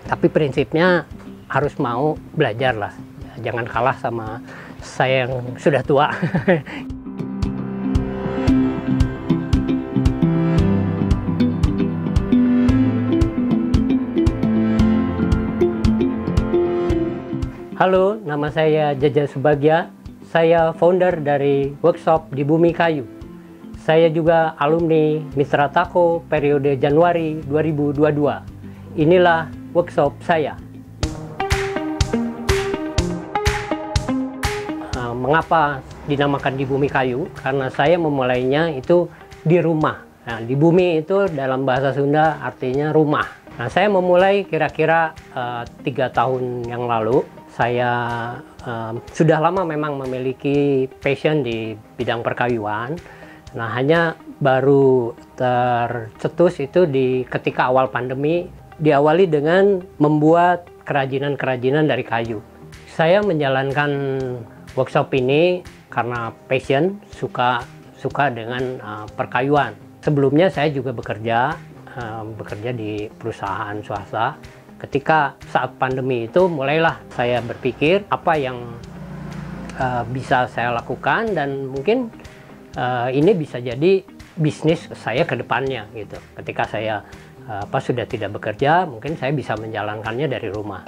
Tapi prinsipnya harus mau belajar lah, jangan kalah sama saya yang sudah tua. Halo, nama saya Jaja Subagya. Saya founder dari workshop di Bumi Kayu. Saya juga alumni Mitra Tako periode Januari 2022. Inilah workshop saya. Mengapa dinamakan di Bumi Kayu? Karena saya memulainya itu di rumah. Nah, di bumi itu dalam bahasa Sunda artinya rumah. Nah, saya memulai kira-kira 3 tahun yang lalu. Saya sudah lama memang memiliki passion di bidang perkayuan. Nah, hanya baru tercetus itu ketika awal pandemi, diawali dengan membuat kerajinan-kerajinan dari kayu. Saya menjalankan workshop ini karena passion, suka dengan perkayuan. Sebelumnya saya juga bekerja di perusahaan swasta. Ketika saat pandemi itu mulailah saya berpikir apa yang bisa saya lakukan dan mungkin ini bisa jadi bisnis saya ke depannya gitu. Ketika saya sudah tidak bekerja, mungkin saya bisa menjalankannya dari rumah.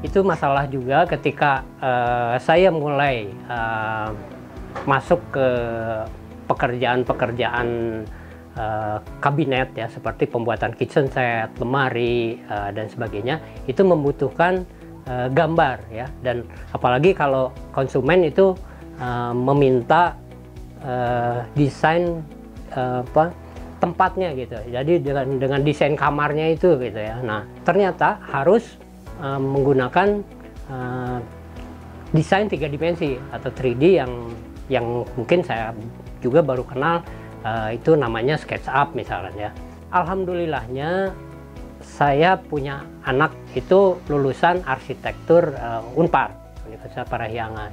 Itu masalah juga ketika saya mulai masuk ke pekerjaan-pekerjaan kabinet ya, seperti pembuatan kitchen set, lemari dan sebagainya. Itu membutuhkan gambar ya, dan apalagi kalau konsumen itu meminta desain tempatnya gitu. Jadi dengan desain kamarnya itu gitu ya. Nah, ternyata harus menggunakan desain 3 dimensi atau 3D yang mungkin saya juga baru kenal, itu namanya SketchUp misalnya ya. Alhamdulillahnya saya punya anak itu lulusan arsitektur Unpar, Universitas Parahyangan.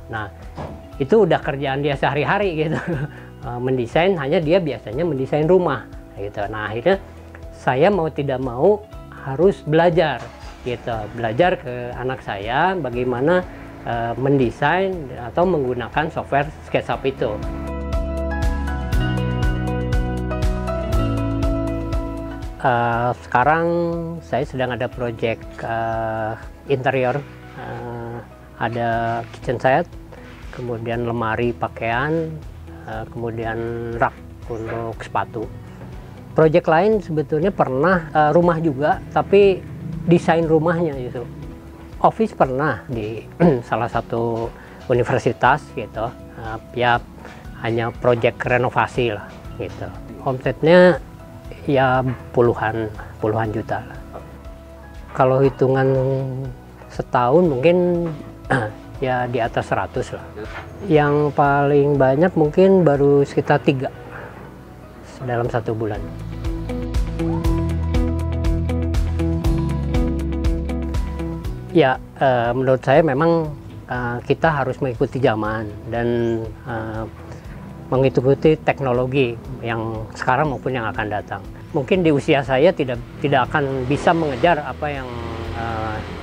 Nah, itu udah kerjaan dia sehari-hari gitu. Mendesain, hanya dia biasanya mendesain rumah gitu. Nah, akhirnya saya mau tidak mau harus belajar gitu. Belajar ke anak saya bagaimana mendesain atau menggunakan software SketchUp itu. Sekarang saya sedang ada proyek interior, ada kitchen set, kemudian lemari pakaian, kemudian rak untuk sepatu. Proyek lain sebetulnya pernah rumah juga, tapi desain rumahnya gitu. Office pernah di salah satu universitas gitu, ya hanya proyek renovasi lah gitu. Omsetnya ya puluhan juta lah. Kalau hitungan setahun mungkin ya di atas 100 lah. Yang paling banyak mungkin baru sekitar 3 dalam 1 bulan. Ya, menurut saya memang kita harus mengikuti zaman dan mengikuti teknologi yang sekarang maupun yang akan datang. Mungkin di usia saya tidak akan bisa mengejar apa yang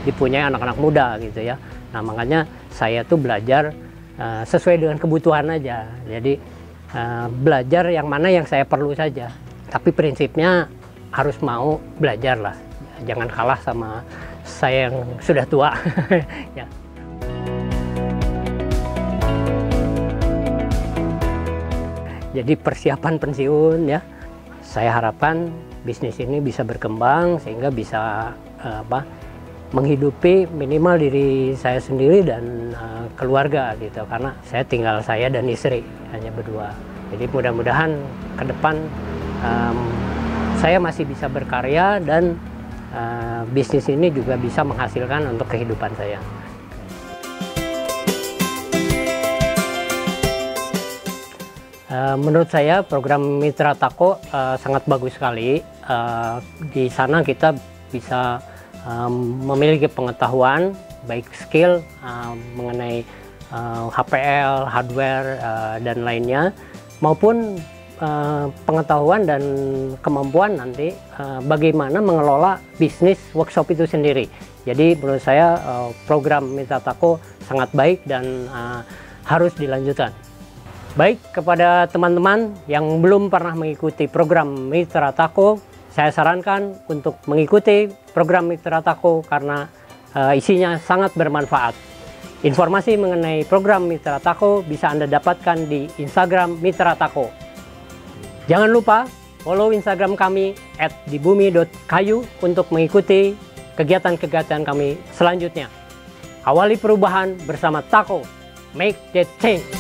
dipunyai anak-anak muda gitu ya. Nah, makanya saya tuh belajar sesuai dengan kebutuhan aja. Jadi belajar yang mana yang saya perlu saja. Tapi prinsipnya harus mau belajar lah. Jangan kalah sama saya yang sudah tua. Ya. Jadi persiapan pensiun ya. Saya harapkan bisnis ini bisa berkembang sehingga bisa menghidupi minimal diri saya sendiri dan keluarga gitu, karena saya tinggal saya dan istri hanya berdua. Jadi mudah-mudahan ke depan saya masih bisa berkarya dan bisnis ini juga bisa menghasilkan untuk kehidupan saya. Menurut saya program Mitra Tako sangat bagus sekali. Di sana kita bisa memiliki pengetahuan, baik skill mengenai HPL, hardware dan lainnya, maupun pengetahuan dan kemampuan nanti bagaimana mengelola bisnis workshop itu sendiri. Jadi menurut saya program Mitra Tako sangat baik dan harus dilanjutkan. Baik, kepada teman-teman yang belum pernah mengikuti program Mitra Tako, saya sarankan untuk mengikuti program Mitra Tako karena isinya sangat bermanfaat. Informasi mengenai program Mitra Tako bisa Anda dapatkan di Instagram Mitra Tako. Jangan lupa follow Instagram kami @dibumi.kayu untuk mengikuti kegiatan-kegiatan kami selanjutnya. Awali perubahan bersama Tako. Make the change.